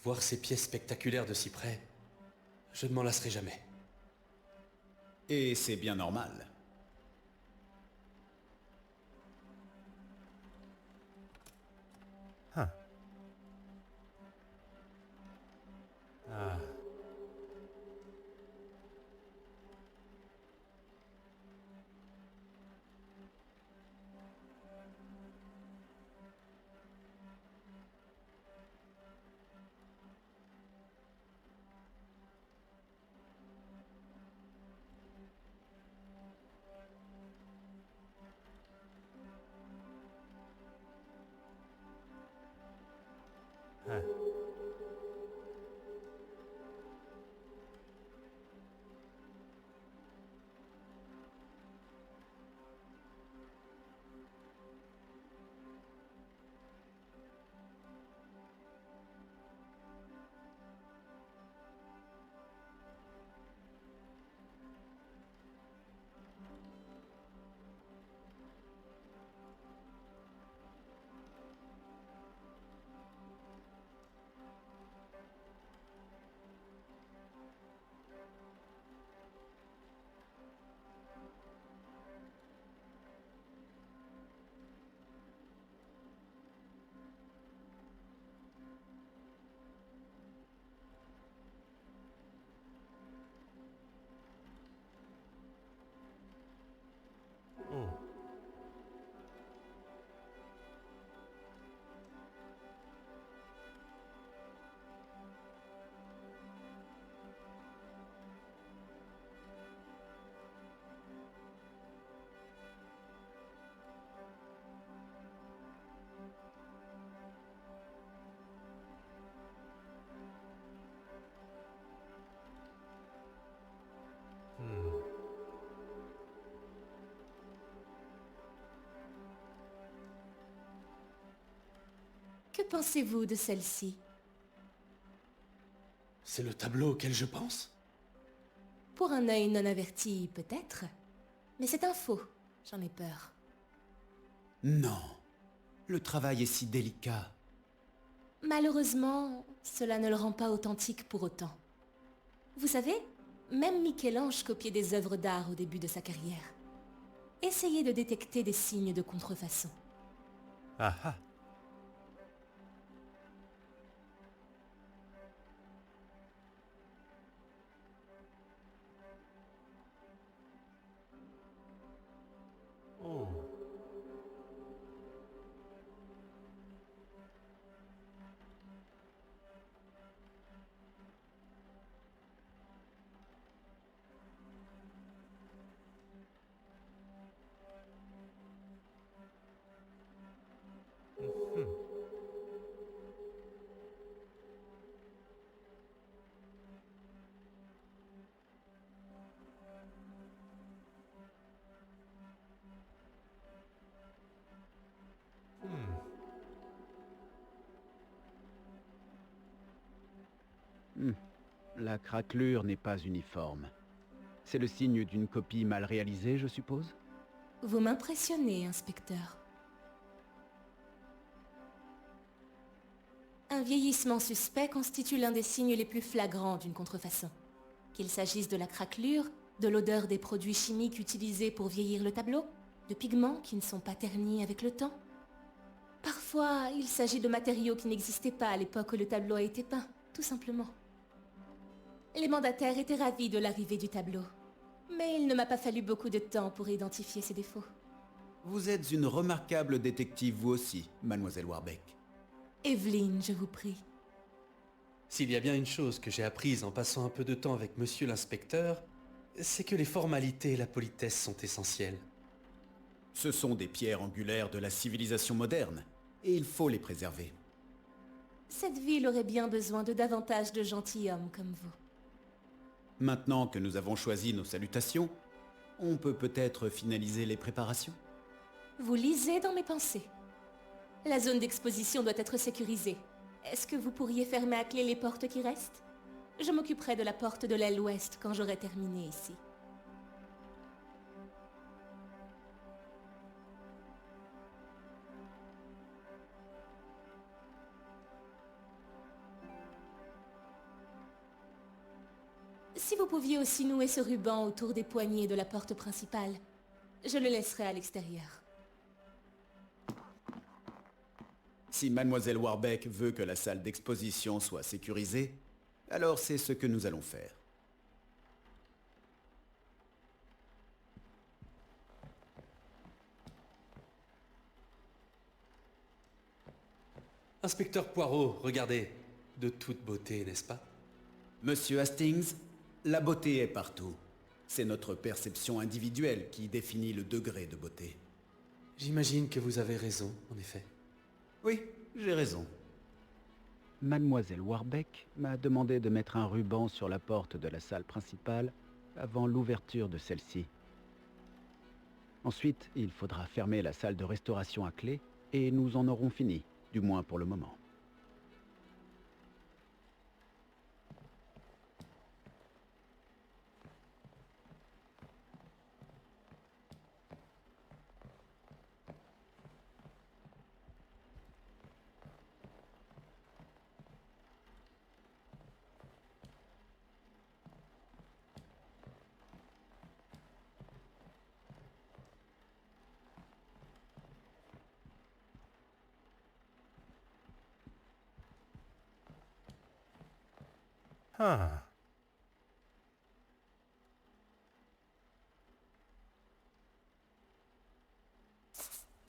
Voir ces pièces spectaculaires de si près, je ne m'en lasserai jamais. Et c'est bien normal. Huh. Ah. Huh. Oh. Hmm. Que pensez-vous de celle-ci? C'est le tableau auquel je pense? Pour un œil non averti, peut-être. Mais c'est un faux, j'en ai peur. Non. Le travail est si délicat. Malheureusement, cela ne le rend pas authentique pour autant. Vous savez, même Michel-Ange copiait des œuvres d'art au début de sa carrière. Essayez de détecter des signes de contrefaçon. Ah ah. Oh. Mhm. Hmm. La craquelure n'est pas uniforme. C'est le signe d'une copie mal réalisée, je suppose? Vous m'impressionnez, inspecteur. Un vieillissement suspect constitue l'un des signes les plus flagrants d'une contrefaçon. Qu'il s'agisse de la craquelure, de l'odeur des produits chimiques utilisés pour vieillir le tableau, de pigments qui ne sont pas ternis avec le temps. Parfois, il s'agit de matériaux qui n'existaient pas à l'époque où le tableau a été peint, tout simplement. Les mandataires étaient ravis de l'arrivée du tableau, mais il ne m'a pas fallu beaucoup de temps pour identifier ses défauts. Vous êtes une remarquable détective vous aussi, mademoiselle Warbeck. Evelyne, je vous prie. S'il y a bien une chose que j'ai apprise en passant un peu de temps avec monsieur l'inspecteur, c'est que les formalités et la politesse sont essentielles. Ce sont des pierres angulaires de la civilisation moderne, et il faut les préserver. Cette ville aurait bien besoin de davantage de gentilshommes comme vous. Maintenant que nous avons choisi nos salutations, on peut peut-être finaliser les préparations? Vous lisez dans mes pensées. La zone d'exposition doit être sécurisée. Est-ce que vous pourriez fermer à clé les portes qui restent? Je m'occuperai de la porte de l'aile ouest quand j'aurai terminé ici. Si vous pouviez aussi nouer ce ruban autour des poignées de la porte principale, je le laisserai à l'extérieur. Si Mademoiselle Warbeck veut que la salle d'exposition soit sécurisée, alors c'est ce que nous allons faire. Inspecteur Poirot, regardez. De toute beauté, n'est-ce pas? Monsieur Hastings, la beauté est partout. C'est notre perception individuelle qui définit le degré de beauté. J'imagine que vous avez raison, en effet. Oui, j'ai raison. Mademoiselle Warbeck m'a demandé de mettre un ruban sur la porte de la salle principale avant l'ouverture de celle-ci. Ensuite, il faudra fermer la salle de restauration à clé et nous en aurons fini, du moins pour le moment. Ah.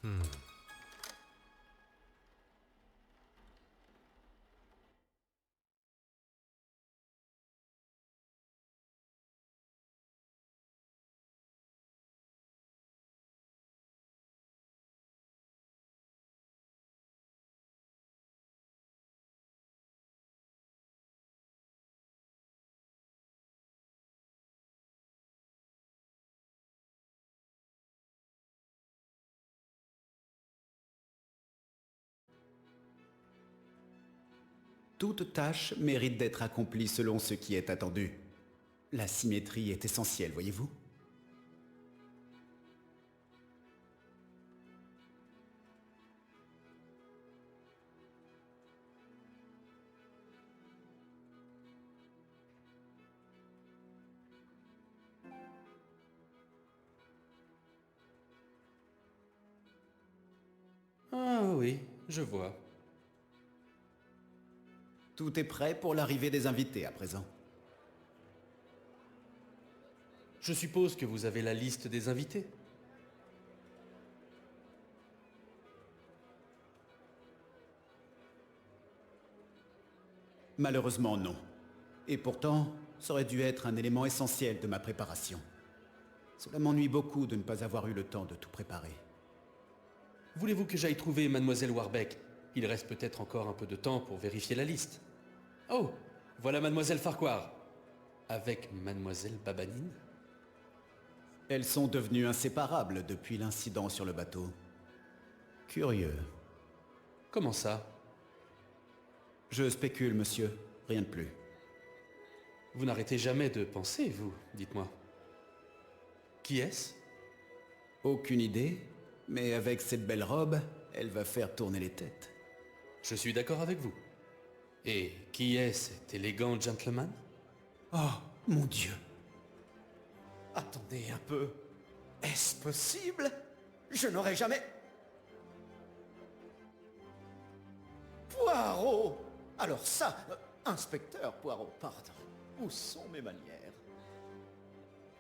Hmm. Toute tâche mérite d'être accomplie selon ce qui est attendu. La symétrie est essentielle, voyez-vous? Ah oui, je vois. Tout est prêt pour l'arrivée des invités à présent. Je suppose que vous avez la liste des invités. Malheureusement, non. Et pourtant, ça aurait dû être un élément essentiel de ma préparation. Cela m'ennuie beaucoup de ne pas avoir eu le temps de tout préparer. Voulez-vous que j'aille trouver Mademoiselle Warbeck? Il reste peut-être encore un peu de temps pour vérifier la liste. Oh, voilà Mademoiselle Farquhar. Avec Mademoiselle Babanine? Elles sont devenues inséparables depuis l'incident sur le bateau. Curieux. Comment ça? Je spécule, monsieur. Rien de plus. Vous n'arrêtez jamais de penser, vous, dites-moi. Qui est-ce? Aucune idée, mais avec cette belle robe, elle va faire tourner les têtes. Je suis d'accord avec vous. Et qui est cet élégant gentleman? Oh, mon Dieu. Attendez un peu. Est-ce possible? Je n'aurais jamais... Poirot! Alors ça, inspecteur Poirot, pardon. Où sont mes manières?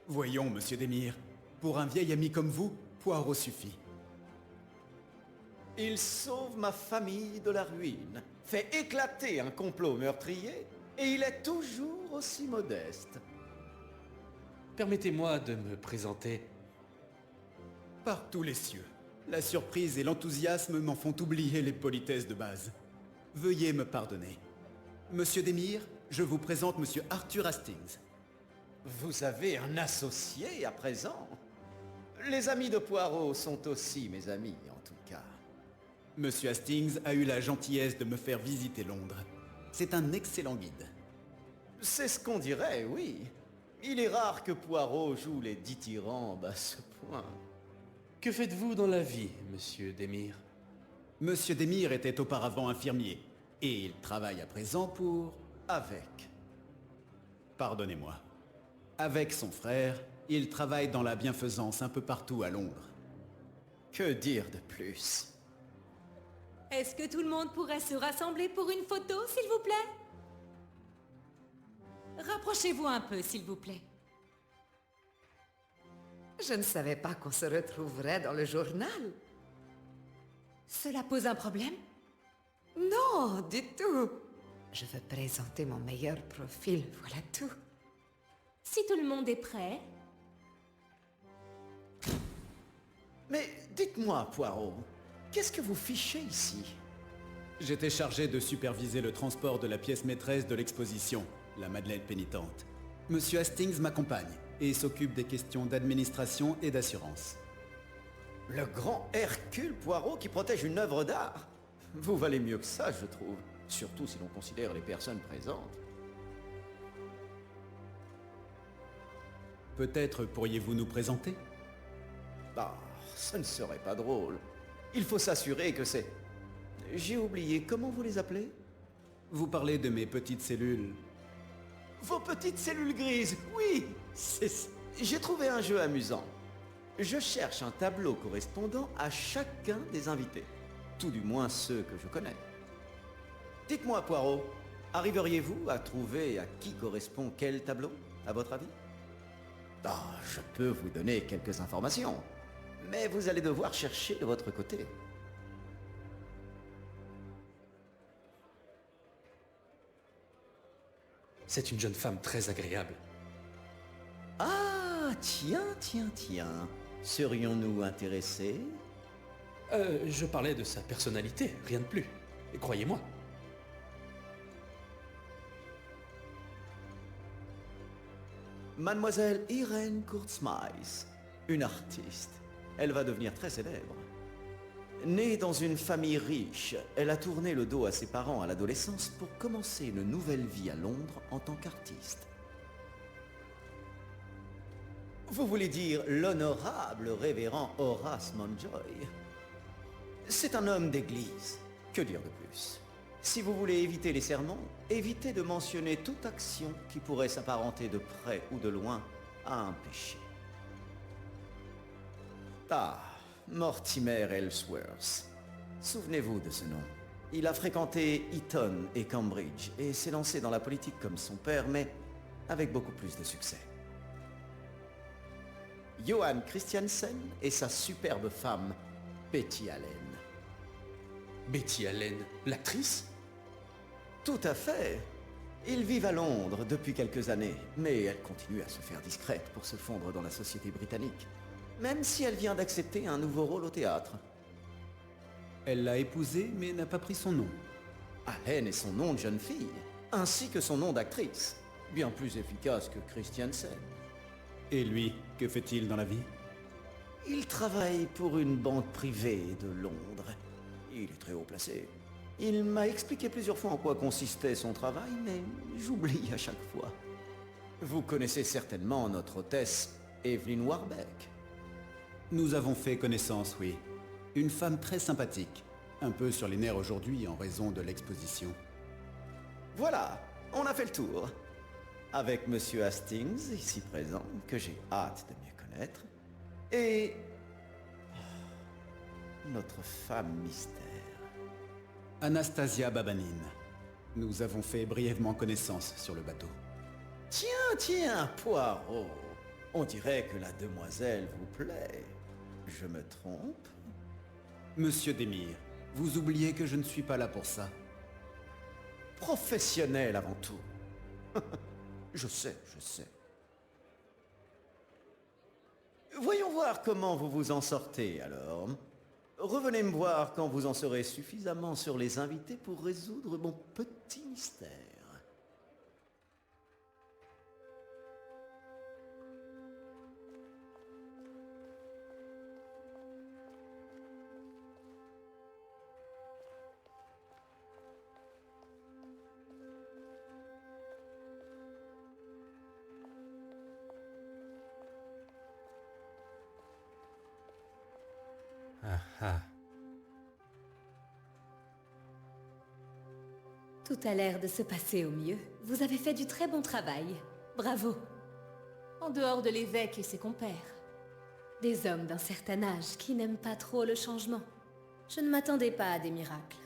Voyons, monsieur Demire. Pour un vieil ami comme vous, Poirot suffit. Il sauve ma famille de la ruine, fait éclater un complot meurtrier, et il est toujours aussi modeste. Permettez-moi de me présenter. Par tous les cieux. La surprise et l'enthousiasme m'en font oublier les politesses de base. Veuillez me pardonner. Monsieur Demire, je vous présente monsieur Arthur Hastings. Vous avez un associé à présent? Les amis de Poirot sont aussi mes amis, en tout cas. Monsieur Hastings a eu la gentillesse de me faire visiter Londres. C'est un excellent guide. C'est ce qu'on dirait, oui. Il est rare que Poirot joue les dithyrambes à ce point. Que faites-vous dans la vie, monsieur Demire? Monsieur Demire était auparavant infirmier, et il travaille à présent pour... Avec. Pardonnez-moi. Avec son frère, il travaille dans la bienfaisance un peu partout à Londres. Que dire de plus? Est-ce que tout le monde pourrait se rassembler pour une photo, s'il vous plaît? Rapprochez-vous un peu, s'il vous plaît. Je ne savais pas qu'on se retrouverait dans le journal. Cela pose un problème? Non, du tout. Je veux présenter mon meilleur profil, voilà tout. Si tout le monde est prêt... Mais dites-moi, Poirot, qu'est-ce que vous fichez ici? J'étais chargé de superviser le transport de la pièce maîtresse de l'exposition, la Madeleine pénitente. Monsieur Hastings m'accompagne et s'occupe des questions d'administration et d'assurance. Le grand Hercule Poirot qui protège une œuvre d'art? Vous valez mieux que ça, je trouve. Surtout si l'on considère les personnes présentes. Peut-être pourriez-vous nous présenter? Ah, ce ne serait pas drôle. Il faut s'assurer que c'est... J'ai oublié, comment vous les appelez? Vous parlez de mes petites cellules. Vos petites cellules grises, oui, c'est ça. J'ai trouvé un jeu amusant. Je cherche un tableau correspondant à chacun des invités. Tout du moins ceux que je connais. Dites-moi, Poirot, arriveriez-vous à trouver à qui correspond quel tableau, à votre avis? Ah, je peux vous donner quelques informations, mais vous allez devoir chercher de votre côté. C'est une jeune femme très agréable. Ah, tiens. Serions-nous intéressés? Je parlais de sa personnalité, rien de plus. Et croyez-moi. Mademoiselle Irene Kurtzmais, une artiste. Elle va devenir très célèbre. Née dans une famille riche, elle a tourné le dos à ses parents à l'adolescence pour commencer une nouvelle vie à Londres en tant qu'artiste. Vous voulez dire l'honorable révérend Horace Mountjoy? C'est un homme d'église. Que dire de plus? Si vous voulez éviter les sermons, évitez de mentionner toute action qui pourrait s'apparenter de près ou de loin à un péché. Ah, Mortimer Ellsworth. Souvenez-vous de ce nom. Il a fréquenté Eton et Cambridge et s'est lancé dans la politique comme son père, mais avec beaucoup plus de succès. Johan Christiansen et sa superbe femme, Betty Allen. Betty Allen, l'actrice? Tout à fait. Ils vivent à Londres depuis quelques années, mais elle continue à se faire discrète pour se fondre dans la société britannique, même si elle vient d'accepter un nouveau rôle au théâtre. Elle l'a épousé, mais n'a pas pris son nom. Allen est son nom de jeune fille, ainsi que son nom d'actrice, bien plus efficace que Christiansen. Et lui, que fait-il dans la vie? Il travaille pour une banque privée de Londres. Il est très haut placé. Il m'a expliqué plusieurs fois en quoi consistait son travail, mais j'oublie à chaque fois. Vous connaissez certainement notre hôtesse, Evelyn Warbeck. Nous avons fait connaissance, oui. Une femme très sympathique. Un peu sur les nerfs aujourd'hui en raison de l'exposition. Voilà, on a fait le tour. Avec Monsieur Hastings, ici présent, que j'ai hâte de mieux connaître, et... notre femme mystère. Anastasia Babanine. Nous avons fait brièvement connaissance sur le bateau. Tiens, Poirot. On dirait que la demoiselle vous plaît. Je me trompe? Monsieur Demir, vous oubliez que je ne suis pas là pour ça. Professionnel avant tout. Je sais. Voyons voir comment vous vous en sortez, alors. Revenez me voir quand vous en serez suffisamment sur les invités pour résoudre mon petit mystère. Ah. Tout a l'air de se passer au mieux. Vous avez fait du très bon travail. Bravo. en dehors de l'évêque et ses compères. Des hommes d'un certain âge qui n'aiment pas trop le changement. Je ne m'attendais pas à des miracles.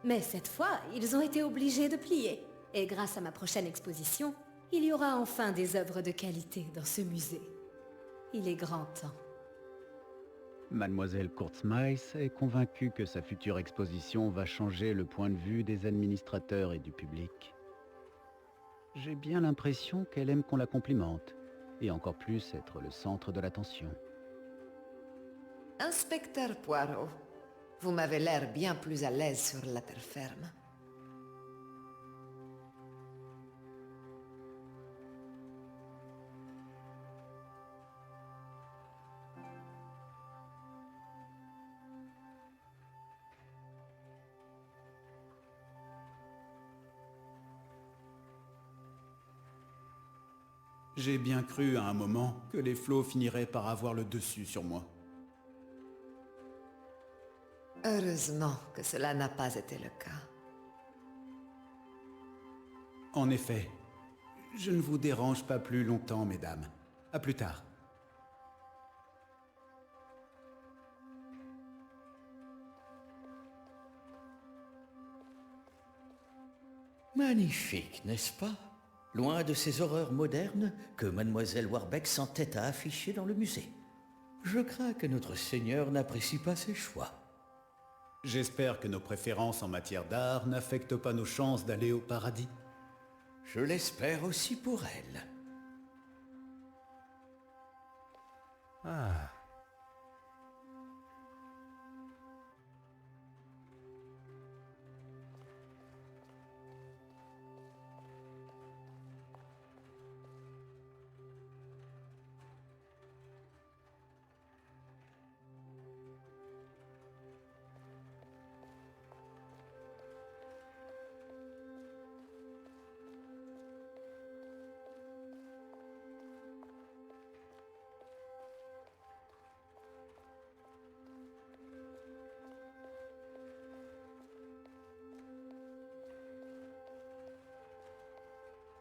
Mais cette fois, ils ont été obligés de plier. Et grâce à ma prochaine exposition, il y aura enfin des œuvres de qualité dans ce musée. Il est grand temps. Mademoiselle Kurtzmeiss est convaincue que sa future exposition va changer le point de vue des administrateurs et du public. J'ai bien l'impression qu'elle aime qu'on la complimente, et encore plus être le centre de l'attention. Inspecteur Poirot, vous m'avez l'air bien plus à l'aise sur la terre ferme. J'ai bien cru à un moment que les flots finiraient par avoir le dessus sur moi. Heureusement que cela n'a pas été le cas. En effet, je ne vous dérange pas plus longtemps, mesdames. À plus tard. Magnifique, n'est-ce pas? Loin de ces horreurs modernes que Mademoiselle Warbeck s'entête à afficher dans le musée. Je crains que notre Seigneur n'apprécie pas ses choix. J'espère que nos préférences en matière d'art n'affectent pas nos chances d'aller au paradis. Je l'espère aussi pour elle. Ah.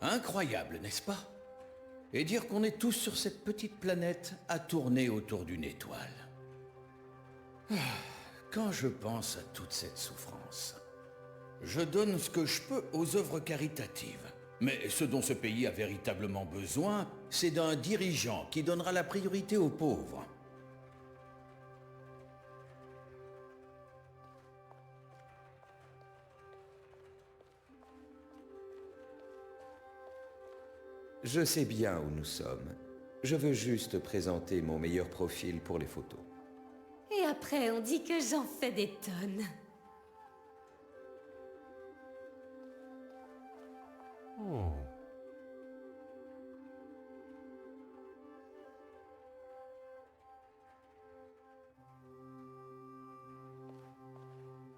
Incroyable, n'est-ce pas? Et dire qu'on est tous sur cette petite planète à tourner autour d'une étoile. Ah, quand je pense à toute cette souffrance, je donne ce que je peux aux œuvres caritatives. Mais ce dont ce pays a véritablement besoin, c'est d'un dirigeant qui donnera la priorité aux pauvres. Je sais bien où nous sommes. Je veux juste présenter mon meilleur profil pour les photos. Et après, on dit que j'en fais des tonnes. Oh.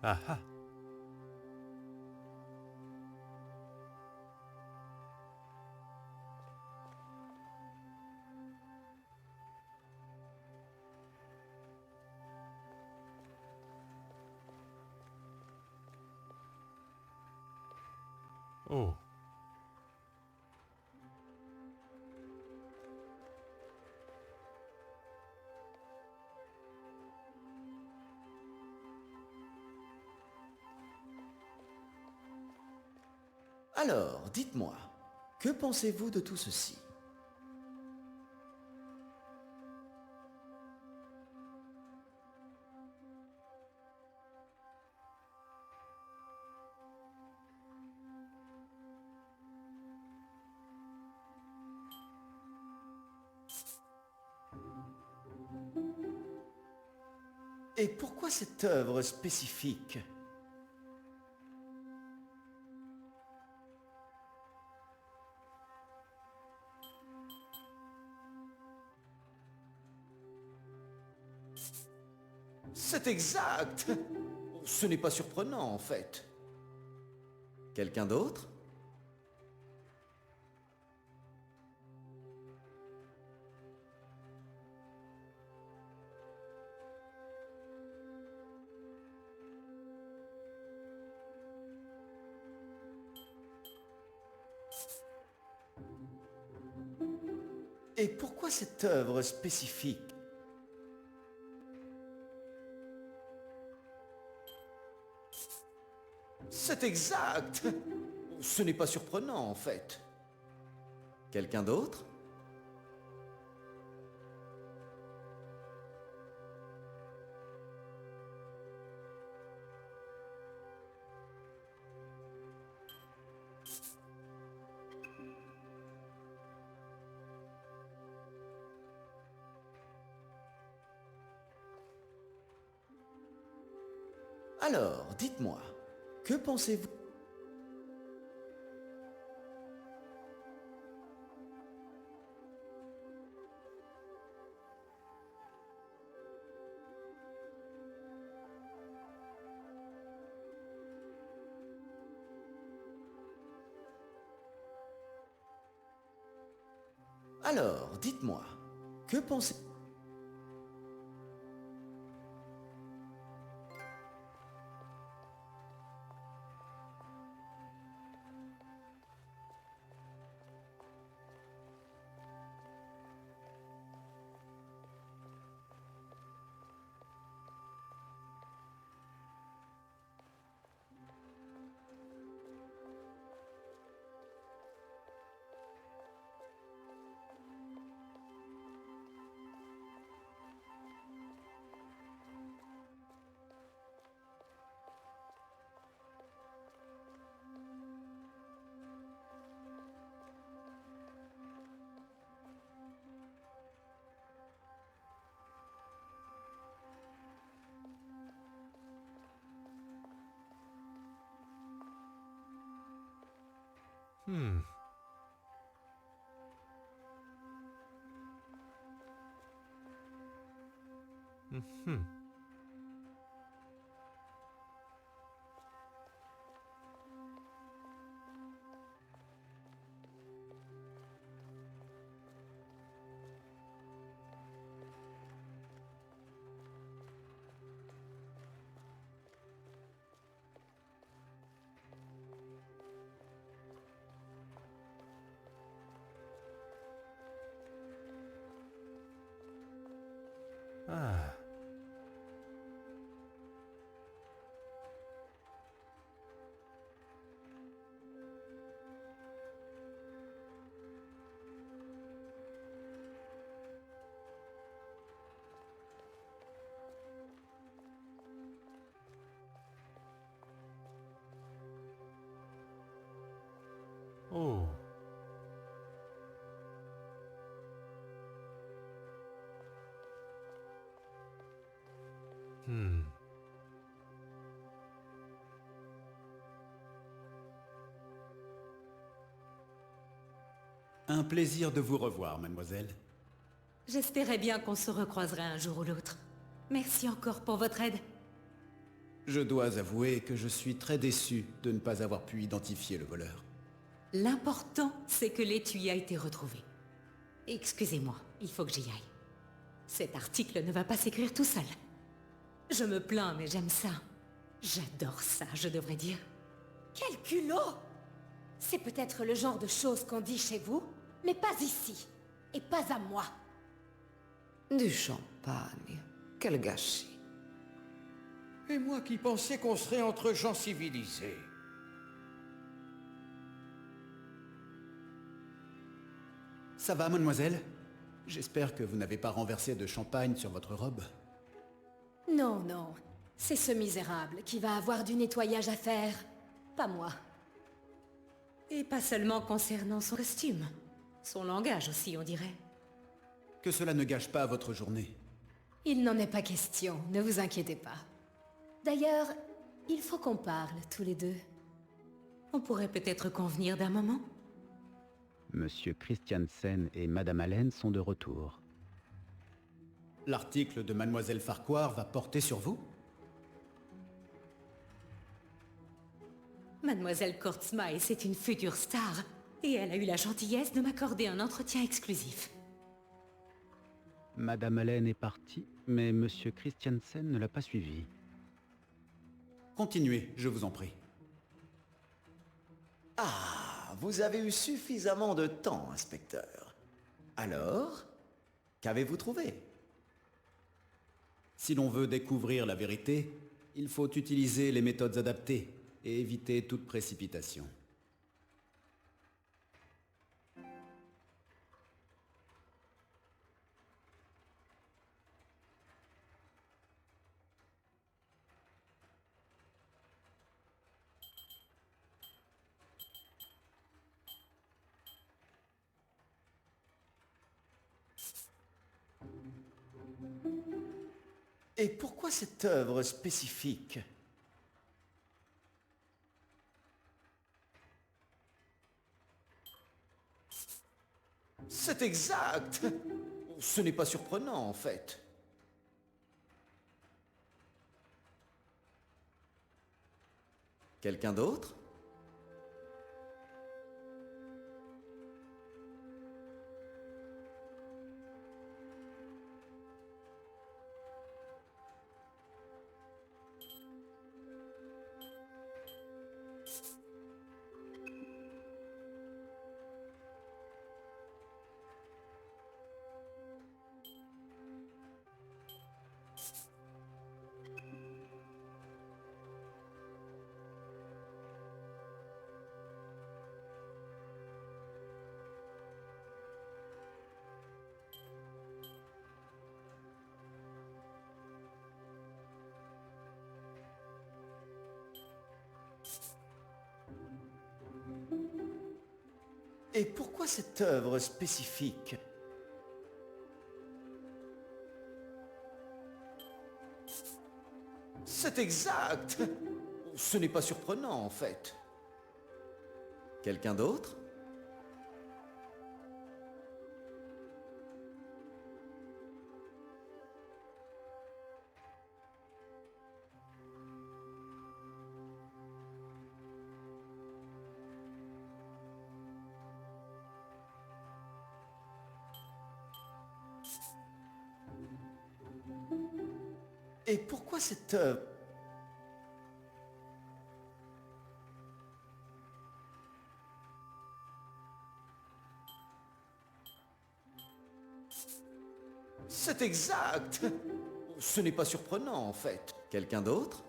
Ah ah. Oh. Alors, dites-moi, que pensez-vous de tout ceci? Et pourquoi cette œuvre spécifique? C'est exact! Ce n'est pas surprenant, en fait. Quelqu'un d'autre? Et pourquoi cette œuvre spécifique? C'est exact! Ce n'est pas surprenant, en fait. Quelqu'un d'autre? Alors, dites-moi, que pensez-vous? Alors, dites-moi, que pensez... Hmm. Mhm. Ah. Oh. Hmm. Un plaisir de vous revoir, mademoiselle. J'espérais bien qu'on se recroiserait un jour ou l'autre. Merci encore pour votre aide. Je dois avouer que je suis très déçu de ne pas avoir pu identifier le voleur. L'important, c'est que l'étui a été retrouvé. Excusez-moi, il faut que j'y aille. Cet article ne va pas s'écrire tout seul. Je me plains, mais j'aime ça. J'adore ça, je devrais dire. Quel culot! C'est peut-être le genre de choses qu'on dit chez vous, mais pas ici. Et pas à moi. Du champagne. Quel gâchis. Et moi qui pensais qu'on serait entre gens civilisés. Ça va, mademoiselle? J'espère que vous n'avez pas renversé de champagne sur votre robe. Non, non. C'est ce misérable qui va avoir du nettoyage à faire. Pas moi. Et pas seulement concernant son costume. Son langage aussi, on dirait. Que cela ne gâche pas votre journée. Il n'en est pas question, ne vous inquiétez pas. D'ailleurs, il faut qu'on parle, tous les deux. On pourrait peut-être convenir d'un moment. Monsieur Christiansen et Madame Allen sont de retour. L'article de mademoiselle Farquhar va porter sur vous? Mademoiselle Kortzmai, c'est une future star. Et elle a eu la gentillesse de m'accorder un entretien exclusif. Madame Allen est partie, mais Monsieur Christiansen ne l'a pas suivie. Continuez, je vous en prie. Ah, vous avez eu suffisamment de temps, inspecteur. Alors, qu'avez-vous trouvé? Si l'on veut découvrir la vérité, il faut utiliser les méthodes adaptées et éviter toute précipitation. Et pourquoi cette œuvre spécifique? C'est exact! Ce n'est pas surprenant, en fait. Quelqu'un d'autre? Et pourquoi cette œuvre spécifique? C'est exact! Ce n'est pas surprenant, en fait. Quelqu'un d'autre? Et pourquoi cette œuvre? C'est exact! Ce n'est pas surprenant, en fait. Quelqu'un d'autre?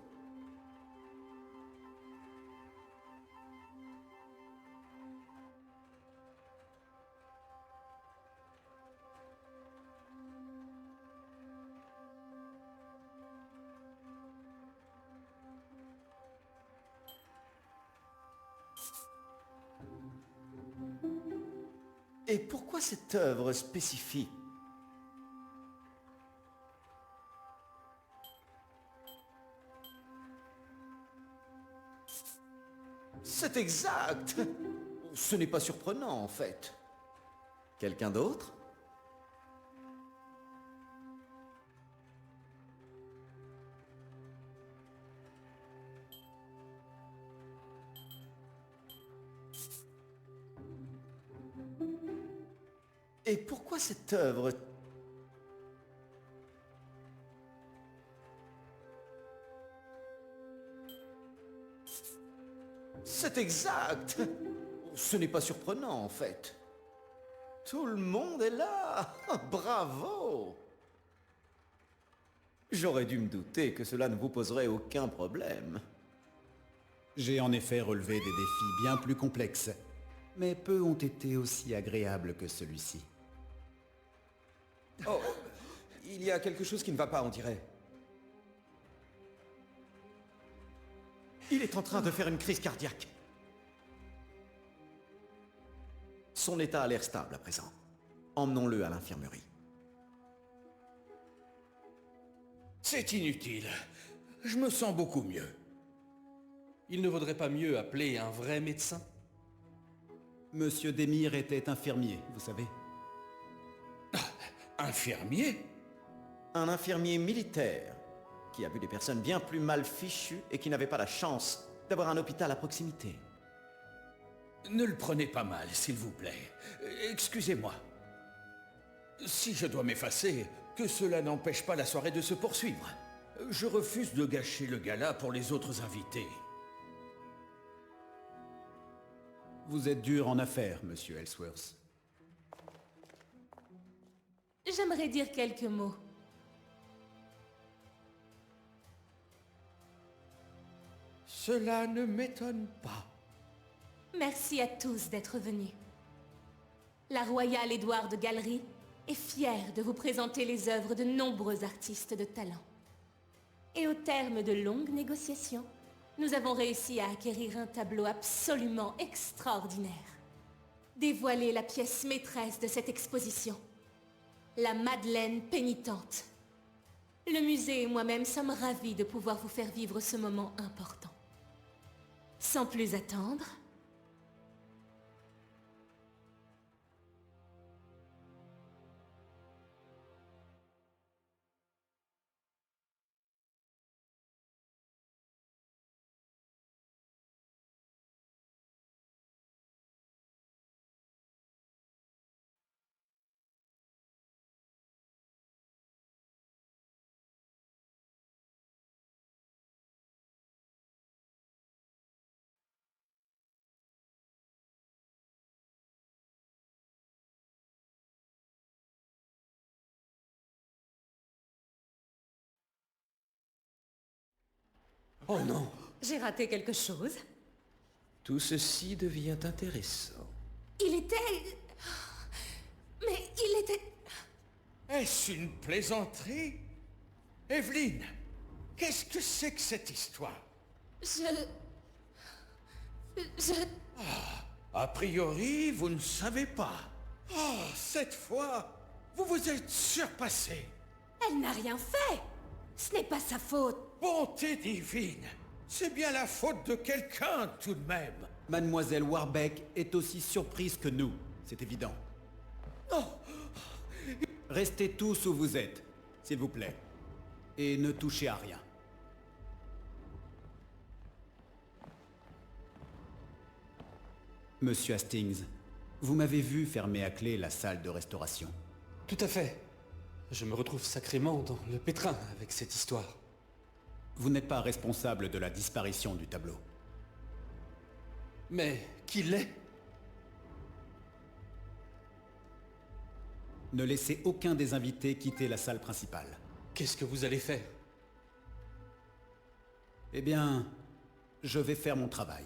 Et pourquoi cette œuvre spécifique? C'est exact! Ce n'est pas surprenant, en fait. Quelqu'un d'autre? Et pourquoi cette œuvre? C'est exact! Ce n'est pas surprenant, en fait. Tout le monde est là! Bravo! J'aurais dû me douter que cela ne vous poserait aucun problème. J'ai en effet relevé des défis bien plus complexes, mais peu ont été aussi agréables que celui-ci. Oh, il y a quelque chose qui ne va pas, on dirait. Il est en train de faire une crise cardiaque. Son état a l'air stable à présent. Emmenons-le à l'infirmerie. C'est inutile. Je me sens beaucoup mieux. Il ne vaudrait pas mieux appeler un vrai médecin? Monsieur Demir était infirmier, vous savez. Infirmier? Un infirmier militaire qui a vu des personnes bien plus mal fichues et qui n'avait pas la chance d'avoir un hôpital à proximité. Ne le prenez pas mal, s'il vous plaît. Excusez-moi. Si je dois m'effacer, que cela n'empêche pas la soirée de se poursuivre. Je refuse de gâcher le gala pour les autres invités. Vous êtes dur en affaires, monsieur Ellsworth. j'aimerais dire quelques mots. Cela ne m'étonne pas. Merci à tous d'être venus. La Royale Édouard de Galerie est fière de vous présenter les œuvres de nombreux artistes de talent. Et au terme de longues négociations, nous avons réussi à acquérir un tableau absolument extraordinaire. Dévoiler la pièce maîtresse de cette exposition, la Madeleine pénitente. Le musée et moi-même sommes ravis de pouvoir vous faire vivre ce moment important. Sans plus attendre... Oh non! J'ai raté quelque chose? Tout ceci devient intéressant. Il était... Mais il était... Est-ce une plaisanterie? Evelyne, qu'est-ce que c'est que cette histoire? Je... A priori, vous ne savez pas. Oh, cette fois, vous vous êtes surpassé. Elle n'a rien fait. Ce n'est pas sa faute. Bonté divine, c'est bien la faute de quelqu'un tout de même. Mademoiselle Warbeck est aussi surprise que nous, c'est évident. Restez tous où vous êtes, s'il vous plaît. Et ne touchez à rien. Monsieur Hastings, vous m'avez vu fermer à clé la salle de restauration. Tout à fait. Je me retrouve sacrément dans le pétrin avec cette histoire. Vous n'êtes pas responsable de la disparition du tableau. Mais qui l'est? Ne laissez aucun des invités quitter la salle principale. Qu'est-ce que vous allez faire? Eh bien, je vais faire mon travail.